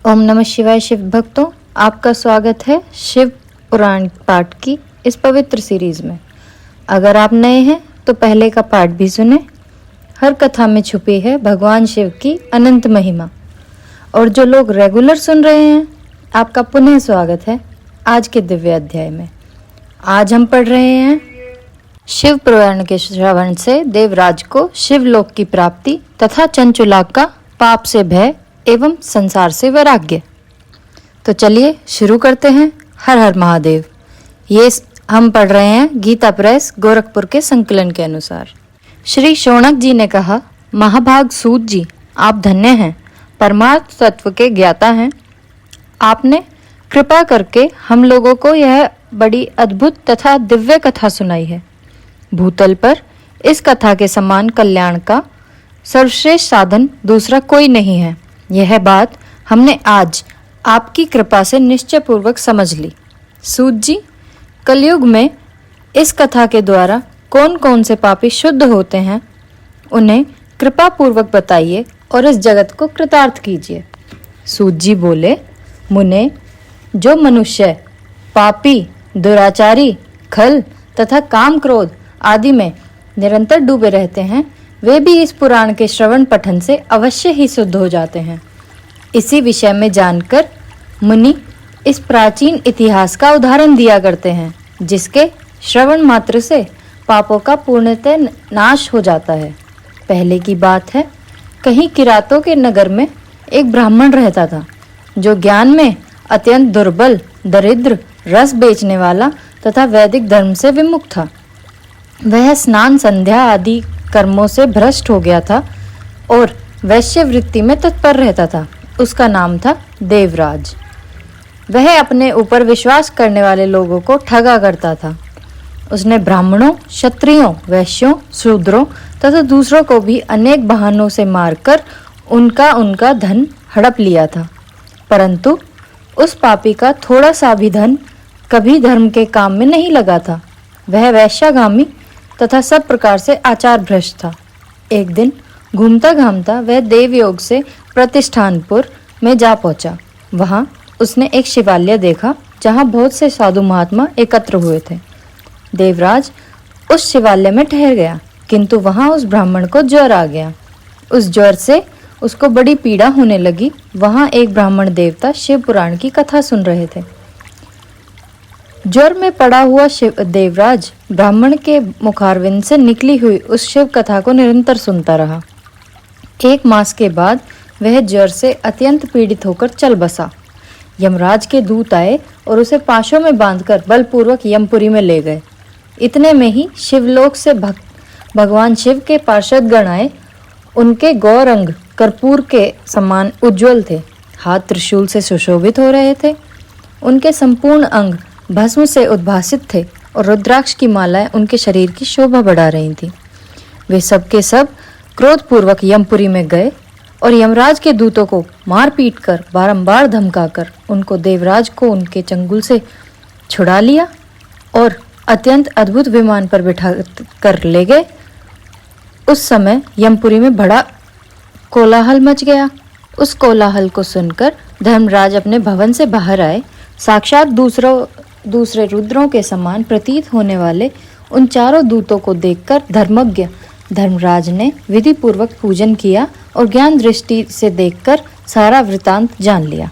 ओम नमः शिवाय। शिव भक्तों, आपका स्वागत है शिव पुराण पाठ की इस पवित्र सीरीज में। अगर आप नए हैं तो पहले का पाठ भी सुने। हर कथा में छुपी है भगवान शिव की अनंत महिमा। और जो लोग रेगुलर सुन रहे हैं, आपका पुनः स्वागत है आज के दिव्य अध्याय में। आज हम पढ़ रहे हैं शिव पुराण के श्रवण से देवराज को शिवलोक की प्राप्ति तथा चंचुला का पाप से भय एवं संसार से वैराग्य। तो चलिए शुरू करते हैं। हर हर महादेव। ये हम पढ़ रहे हैं गीता प्रेस गोरखपुर के संकलन के अनुसार। श्री शौनक जी ने कहा, महाभाग सूत जी, आप धन्य हैं, परमार्थ तत्व के ज्ञाता हैं। आपने कृपा करके हम लोगों को यह बड़ी अद्भुत तथा दिव्य कथा सुनाई है। भूतल पर इस कथा के समान कल्याण का सर्वश्रेष्ठ साधन दूसरा कोई नहीं है। यह बात हमने आज आपकी कृपा से निश्चय पूर्वक समझ ली। सूत जी, कलयुग में इस कथा के द्वारा कौन कौन से पापी शुद्ध होते हैं, उन्हें कृपा पूर्वक बताइए और इस जगत को कृतार्थ कीजिए। सूत जी बोले, मुने, जो मनुष्य पापी, दुराचारी, खल तथा काम क्रोध आदि में निरंतर डूबे रहते हैं, वे भी इस पुराण के श्रवण पठन से अवश्य ही शुद्ध हो जाते हैं। इसी विषय में जानकर मुनि इस प्राचीन इतिहास का उदाहरण दिया करते हैं, जिसके श्रवण मात्र से पापों का पूर्णतः नाश हो जाता है। पहले की बात है, कहीं किरातों के नगर में एक ब्राह्मण रहता था, जो ज्ञान में अत्यंत दुर्बल, दरिद्र, रस बेचने वाला तथा वैदिक धर्म से विमुख था। वह स्नान संध्या आदि कर्मों से भ्रष्ट हो गया था और वैश्य वृत्ति में तत्पर रहता था। उसका नाम था देवराज। वह अपने ऊपर विश्वास करने वाले लोगों को ठगा करता था। उसने ब्राह्मणों, क्षत्रियों, वैश्यों, शूद्रों तथा दूसरों को भी अनेक बहानों से मारकर उनका धन हड़प लिया था। परंतु उस पापी का थोड़ा सा भी धन कभी धर्म के काम में नहीं लगा था। वह वैश्यागामी तथा सब प्रकार से आचार भ्रष्ट था। एक दिन घूमता घामता वह देवयोग से प्रतिष्ठानपुर में जा पहुंचा। वहां उसने एक शिवालय देखा, जहां बहुत से साधु महात्मा एकत्र हुए थे। देवराज उस शिवालय में ठहर गया, किंतु वहां उस ब्राह्मण को ज्वर आ गया। उस ज्वर से उसको बड़ी पीड़ा होने लगी। वहां एक ब्राह्मण देवता शिव पुराण की कथा सुन रहे थे। ज्वर में पड़ा हुआ देवराज ब्राह्मण के मुखारविंद से निकली हुई उस शिव कथा को निरंतर सुनता रहा। 1 मास के बाद वह ज्वर से अत्यंत पीड़ित होकर चल बसा। यमराज के दूत आए और उसे पाशों में बांधकर बलपूर्वक यमपुरी में ले गए। इतने में ही शिवलोक से भगवान शिव के पार्षद गण आए। उनके गौरंग कर्पूर के समान उज्जवल थे, हाथ त्रिशूल से सुशोभित हो रहे थे। उनके संपूर्ण अंग भस्म से उद्भासित थे और रुद्राक्ष की मालाएं उनके शरीर की शोभा बढ़ा रही थीं। वे सब के सब क्रोधपूर्वक यमपुरी में गए और यमराज के दूतों को मार पीट कर बारंबार धमकाकर उनको देवराज को उनके चंगुल से छुड़ा लिया और अत्यंत अद्भुत विमान पर बिठा कर ले गए। उस समय यमपुरी में बड़ा कोलाहल मच गया। उस कोलाहल को सुनकर धर्मराज अपने भवन से बाहर आए। साक्षात दूसरे रुद्रों के समान प्रतीत होने वाले उन चारों दूतों को देखकर धर्मज्ञ धर्मराज ने विधि पूर्वक पूजन किया और ज्ञान दृष्टि से देखकर सारा वृतांत जान लिया।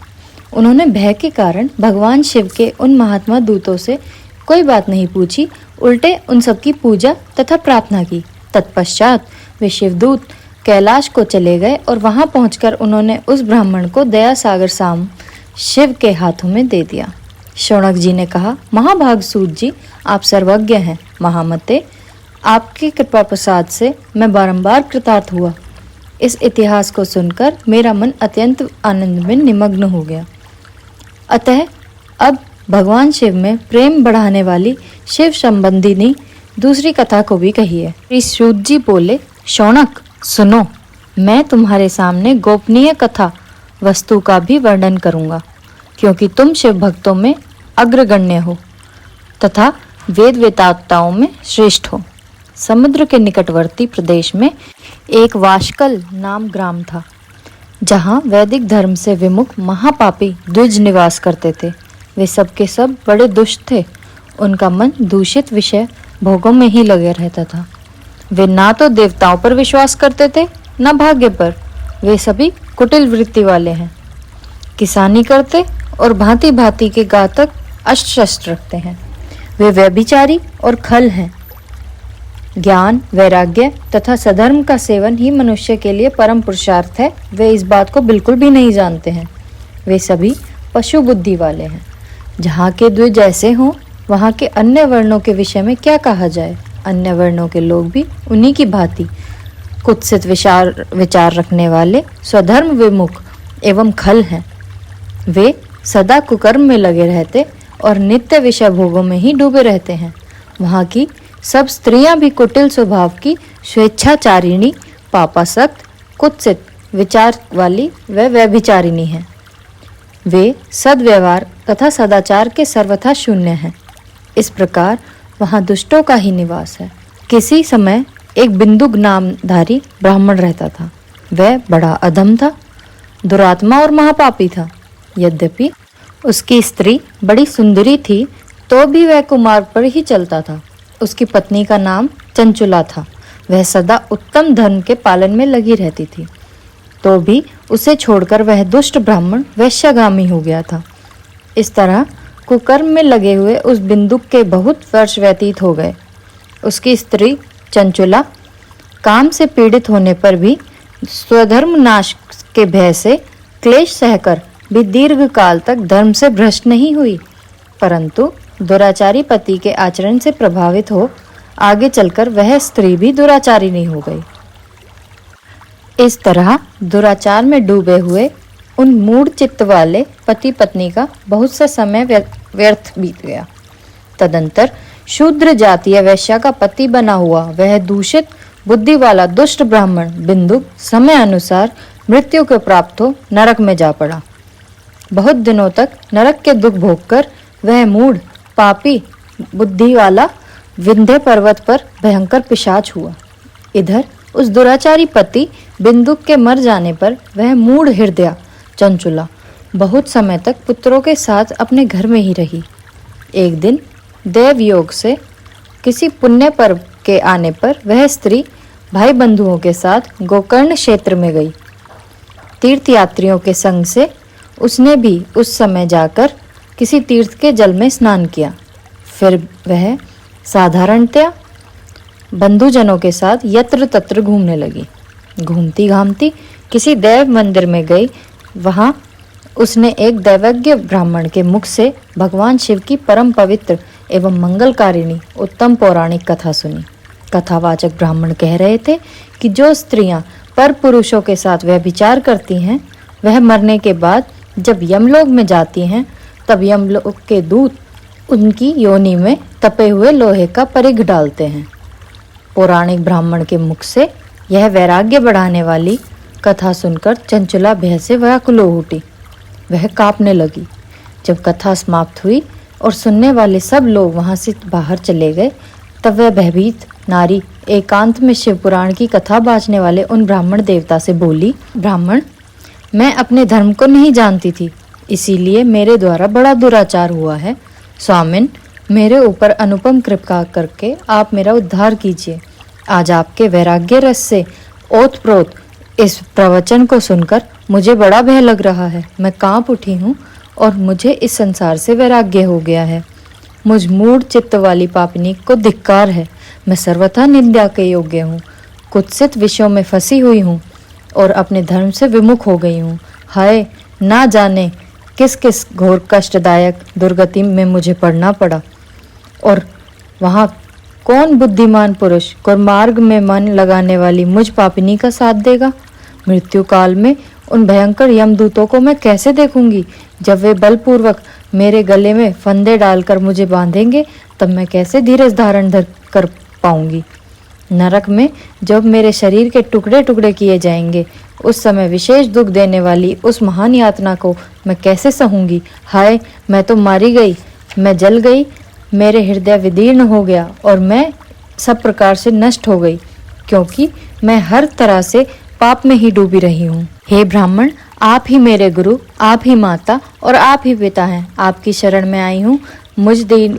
उन्होंने भय के कारण भगवान शिव के उन महात्मा दूतों से कोई बात नहीं पूछी, उल्टे उन सबकी पूजा तथा प्रार्थना की। तत्पश्चात वे शिवदूत कैलाश को चले गए और वहां पहुंचकर उन्होंने उस ब्राह्मण को दया सागर साम शिव के हाथों में दे दिया। शौनक जी ने कहा, महाभाग सूत जी, आप सर्वज्ञ हैं। महामते, आपकी कृपा प्रसाद से मैं बारंबार कृतार्थ हुआ। इस इतिहास को सुनकर मेरा मन अत्यंत आनंद में निमग्न हो गया। अतः अब भगवान शिव में प्रेम बढ़ाने वाली शिव संबंधिनी दूसरी कथा को भी कहिए। श्री सूत जी बोले, शौनक सुनो, मैं तुम्हारे सामने गोपनीय कथा वस्तु का भी वर्णन करूंगा, क्योंकि तुम शिव भक्तों में अग्रगण्य हो तथा वेद वेताताओं में श्रेष्ठ हो। समुद्र के निकटवर्ती प्रदेश में एक वाशकल नाम ग्राम था। जहाँ वैदिक धर्म से विमुख महापापी द्विज निवास करते थे। वे सब के सब बड़े दुष्ट थे। उनका मन दूषित विषय भोगों में ही लगे रहता था। वे ना तो देवताओं पर विश्वास करते थे, न भाग्य पर। वे सभी कुटिल वृत्ति वाले हैं। किसानी करते और भांति भांति के घातक अस्त्र शस्त्र रखते हैं। वे व्यभिचारी और खल हैं। ज्ञान, वैराग्य तथा सधर्म का सेवन ही मनुष्य के लिए परम पुरुषार्थ है। वे इस बात को बिल्कुल भी नहीं जानते हैं। वे सभी पशु बुद्धि वाले हैं। जहाँ के द्विज ऐसे हों, वहाँ के अन्य वर्णों के विषय में क्या कहा जाए। अन्य वर्णों के लोग भी उन्हीं की भांति कुत्सित विचार रखने वाले, स्वधर्म विमुख एवं खल हैं। वे सदा कुकर्म में लगे रहते और नित्य विषय भोगों में ही डूबे रहते हैं। वहाँ की सब स्त्रियां भी कुटिल स्वभाव की, स्वेच्छाचारिणी, पापासक्त, कुत्सित विचार वाली व व्यभिचारिणी हैं। वे सद्व्यवहार तथा सदाचार के सर्वथा शून्य हैं। इस प्रकार वहाँ दुष्टों का ही निवास है। किसी समय एक बिंदुक नामधारी ब्राह्मण रहता था। वह बड़ा अधम था, दुरात्मा और महापापी था। यद्यपि उसकी स्त्री बड़ी सुंदरी थी, तो भी वह कुमार्ग पर ही चलता था। उसकी पत्नी का नाम चंचुला था। वह सदा उत्तम धर्म के पालन में लगी रहती थी, तो भी उसे छोड़कर वह दुष्ट ब्राह्मण वैश्यगामी हो गया था। इस तरह कुकर्म में लगे हुए उस बिंदुक के बहुत वर्ष व्यतीत हो गए। उसकी स्त्री चंचुला काम से पीड़ित होने पर भी स्वधर्म नाश के भय से क्लेश सहकर भी दीर्घ काल तक धर्म से भ्रष्ट नहीं हुई, परंतु दुराचारी पति के आचरण से प्रभावित हो आगे चलकर वह स्त्री भी दुराचारिणी हो गई। इस तरह दुराचार में डूबे हुए उन मूढ़ चित्त वाले पति पत्नी का बहुत सा समय व्यर्थ बीत गया। तदंतर शूद्र जातीय वैश्या का पति बना हुआ वह दूषित बुद्धि वाला दुष्ट ब्राह्मण बिंदुक समय अनुसार मृत्यु को प्राप्त हो नरक में जा पड़ा। बहुत दिनों तक नरक के दुख भोगकर वह मूढ़ पापी बुद्धि वाला विंध्य पर्वत पर भयंकर पिशाच हुआ। इधर उस दुराचारी पति बिंदुक के मर जाने पर वह मूढ़ हृदया चंचुला बहुत समय तक पुत्रों के साथ अपने घर में ही रही। एक दिन देव योग से किसी पुण्य पर्व के आने पर वह स्त्री भाई बंधुओं के साथ गोकर्ण क्षेत्र में गई। तीर्थयात्रियों के संग से उसने भी उस समय जाकर किसी तीर्थ के जल में स्नान किया। फिर वह साधारणतया बंधुजनों के साथ यत्र तत्र घूमने लगी। घूमती घामती किसी देव मंदिर में गई। वहां उसने एक दैवज्ञ ब्राह्मण के मुख से भगवान शिव की परम पवित्र एवं मंगलकारिणी उत्तम पौराणिक कथा सुनी। कथावाचक ब्राह्मण कह रहे थे कि जो स्त्रियां पर पुरुषों के साथ व्यभिचार करती हैं, वह मरने के बाद जब यमलोक में जाती हैं, तब यमलोक के दूत उनकी योनि में तपे हुए लोहे का परिघ डालते हैं। पौराणिक ब्राह्मण के मुख से यह वैराग्य बढ़ाने वाली कथा सुनकर चंचुला भय से व्याकुल हो उठी। वह कांपने लगी। जब कथा समाप्त हुई और सुनने वाले सब लोग वहां से बाहर चले गए, तब वह भयभीत नारी एकांत में शिव पुराण की कथा बाजने वाले उन ब्राह्मण देवता से बोली, ब्राह्मण, मैं अपने धर्म को नहीं जानती थी, इसीलिए मेरे द्वारा बड़ा दुराचार हुआ है। स्वामिन, मेरे ऊपर अनुपम कृपा करके आप मेरा उद्धार कीजिए। आज आपके वैराग्य रस से ओतप्रोत इस प्रवचन को सुनकर मुझे बड़ा भय लग रहा है। मैं कांप उठी हूँ और मुझे इस संसार से वैराग्य हो गया है। मुझ मूढ़ चित्त वाली पापिनी को धिक्कार है। मैं सर्वथा निंदा के योग्य हूँ, कुत्सित विषयों में फंसी हुई हूँ और अपने धर्म से विमुख हो गई हूँ। हाय, ना जाने किस किस घोर कष्टदायक दुर्गति में मुझे पड़ना पड़ा, और वहाँ कौन बुद्धिमान पुरुष कुमार्ग में मन लगाने वाली मुझ पापिनी का साथ देगा। मृत्यु काल में उन भयंकर यमदूतों को मैं कैसे देखूंगी। जब वे बलपूर्वक मेरे गले में फंदे डालकर मुझे बांधेंगे, तब मैं कैसे धीरज धारण कर पाऊंगी। नरक में जब मेरे शरीर के टुकड़े टुकड़े किए जाएंगे, उस समय विशेष दुख देने वाली उस महान यातना को मैं कैसे सहूंगी। हाय, मैं तो मारी गई, मैं जल गई, मेरे हृदय विदीर्ण हो गया और मैं सब प्रकार से नष्ट हो गई, क्योंकि मैं हर तरह से पाप में ही डूबी रही हूँ। हे ब्राह्मण, आप ही मेरे गुरु, आप ही माता और आप ही पिता हैं। आपकी शरण में आई हूँ। मुझ दीन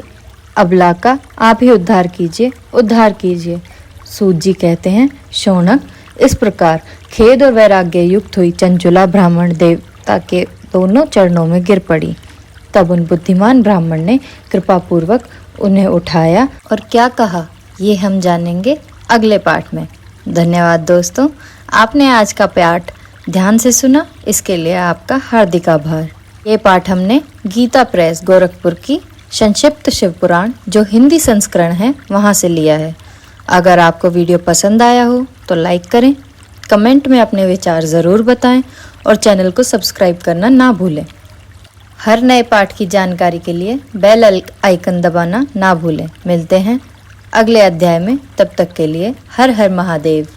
अबला का आप ही उद्धार कीजिए, उद्धार कीजिए। सूत जी कहते हैं, शौनक, इस प्रकार खेद और वैराग्य युक्त हुई चंचुला ब्राह्मण देवता के दोनों चरणों में गिर पड़ी। तब उन बुद्धिमान ब्राह्मण ने कृपा पूर्वक उन्हें उठाया और क्या कहा, ये हम जानेंगे अगले पाठ में। धन्यवाद दोस्तों, आपने आज का पाठ ध्यान से सुना, इसके लिए आपका हार्दिक आभार। ये पाठ हमने गीता प्रेस गोरखपुर की संक्षिप्त शिव पुराण जो हिंदी संस्करण है वहाँ से लिया है। अगर आपको वीडियो पसंद आया हो तो लाइक करें, कमेंट में अपने विचार ज़रूर बताएं और चैनल को सब्सक्राइब करना ना भूलें। हर नए पाठ की जानकारी के लिए बेल आइकन दबाना ना भूलें। मिलते हैं अगले अध्याय में, तब तक के लिए हर हर महादेव।